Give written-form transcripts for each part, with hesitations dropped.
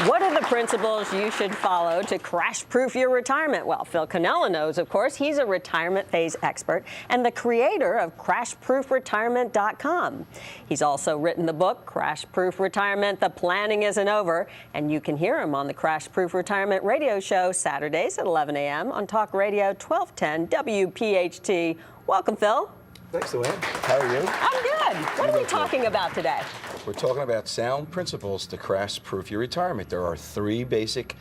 What are the principles you should follow to crash-proof your retirement? Well, Phil Cannella knows, of course. He's a retirement phase expert and the creator of CrashProofRetirement.com. He's also written the book, Crash Proof Retirement, The Planning Isn't Over, and you can hear him on the Crash Proof Retirement radio show Saturdays at 11 a.m. on Talk Radio 1210 WPHT. Welcome, Phil. Thanks, Luann. How are you? I'm good. What are we talking about today? We're talking about sound principles to crash-proof your retirement. There are three basic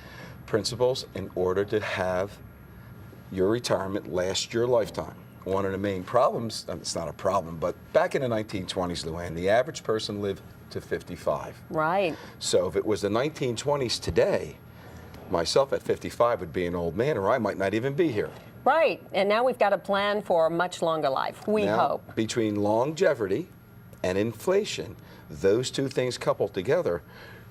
principles in order to have your retirement last your lifetime. One of the main problems, it's not a problem, but back in the 1920s, Luann, the average person lived to 55. Right. So if it was the 1920s today, myself at 55 would be an old man, or I might not even be here. Right, and now we've got a plan for a much longer life, we hope. Between longevity and inflation, those two things coupled together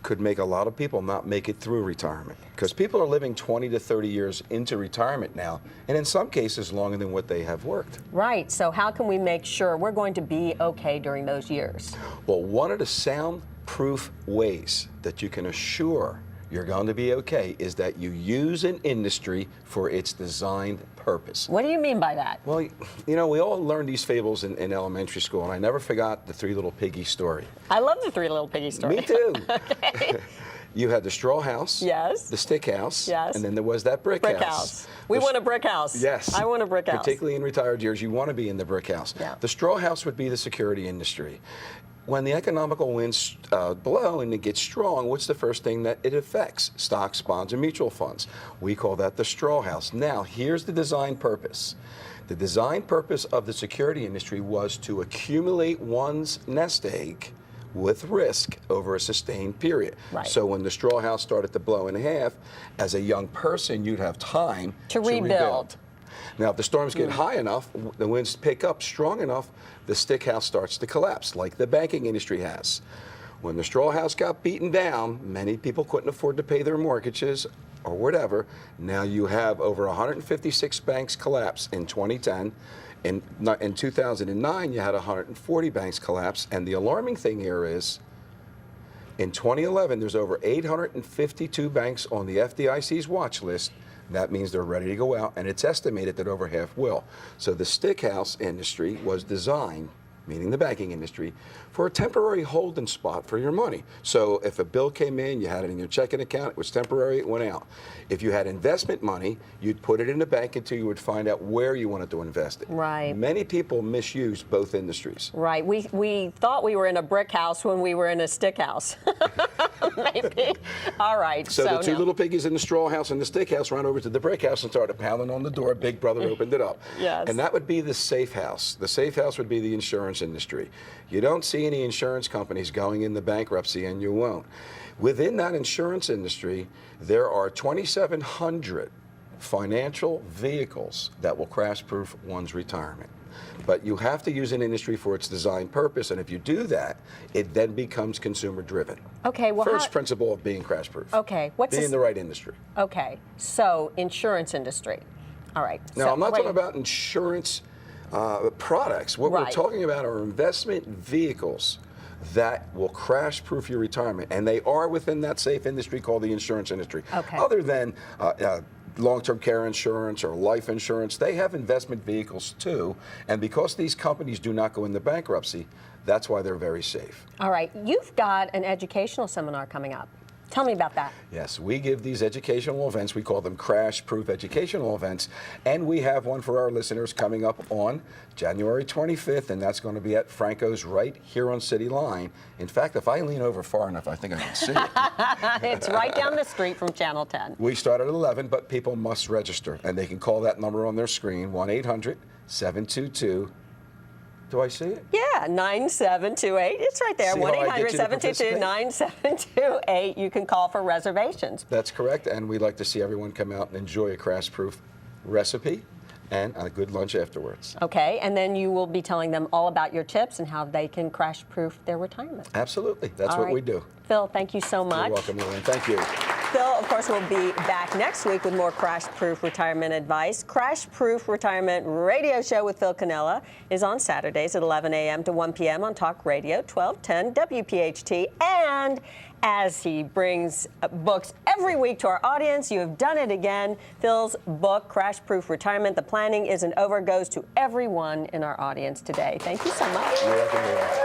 could make a lot of people not make it through retirement. Because people are living 20 to 30 years into retirement now, and in some cases longer than what they have worked. Right, so how can we make sure we're going to be okay during those years? Well, one of the soundproof ways that you can assure you're going to be okay is that you use an industry for its designed purpose. What do you mean by that? Well, you know, we all learned these fables in elementary school, and I never forgot the Three Little Piggies story. I love the Three Little Piggies story. Me too. Okay. You had the straw house, yes, the stick house, yes, and then there was that brick house. We want a brick house. Yes. I want a brick house. Particularly in retired years, you want to be in the brick house. Yeah. The straw house would be the security industry. When the economical winds blow and it gets strong, what's the first thing that it affects? Stocks, bonds, and mutual funds. We call that the straw house. Now, here's the design purpose. The design purpose of the security industry was to accumulate one's nest egg with risk over a sustained period. Right. So when the straw house started to blow in half, as a young person, you'd have time to rebuild. Now, if the storms get high enough, the winds pick up strong enough, the stick house starts to collapse, like the banking industry has. When the straw house got beaten down, many people couldn't afford to pay their mortgages or whatever. Now you have over 156 banks collapse in 2010. In 2009, you had 140 banks collapse. And the alarming thing here is, in 2011, there's over 852 banks on the FDIC's watch list. That means they're ready to go out, and it's estimated that over half will. So the stick house industry was designed, meaning the banking industry, for a temporary holding spot for your money. So if a bill came in, you had it in your checking account, it was temporary, it went out. If you had investment money, you'd put it in the bank until you would find out where you wanted to invest it. Right. Many people misuse both industries. Right. We thought we were in a brick house when we were in a stick house. Maybe. All right. So the two little piggies in the straw house and the stick house ran over to the brick house and started pounding on the door. Big Brother opened it up. Yes. And that would be the safe house. The safe house would be the insurance industry. You don't see any insurance companies going into bankruptcy, and you won't. Within that insurance industry, there are 2,700 financial vehicles that will crash-proof one's retirement. But you have to use an industry for its design purpose, and if you do that, it then becomes consumer-driven. Okay, well, first principle of being crash-proof. Okay, being in the right industry. Okay, so insurance industry. All right. Now, I'm not talking about insurance products. What we're talking about are investment vehicles that will crash-proof your retirement, and they are within that safe industry called the insurance industry. Okay. Other than long-term care insurance or life insurance, they have investment vehicles too, and because these companies do not go into bankruptcy, that's why they're very safe. All right, you've got an educational seminar coming up. Tell me about that. Yes, we give these educational events. We call them crash-proof educational events. And we have one for our listeners coming up on January 25th, and that's going to be at Franco's right here on City Line. In fact, if I lean over far enough, I think I can see it. It's right down the street from Channel 10. We start at 11, but people must register, and they can call that number on their screen, 1-800-722. Do I see it? Yeah, 9728. It's right there. 1-800-722-9728. You can call for reservations. That's correct, and we'd like to see everyone come out and enjoy a crash-proof recipe and a good lunch afterwards. Okay, and then you will be telling them all about your tips and how they can crash-proof their retirement. Absolutely. That's what we do. Phil, thank you so much. You're welcome, Luann. Thank you. Phil, of course, will be back next week with more crash-proof retirement advice. Crash-proof retirement radio show with Phil Cannella is on Saturdays at 11 a.m. to 1 p.m. on Talk Radio 1210 WPHT. And as he brings books every week to our audience, you have done it again. Phil's book, Crash-Proof Retirement, The Planning Isn't Over, goes to everyone in our audience today. Thank you so much. You're welcome.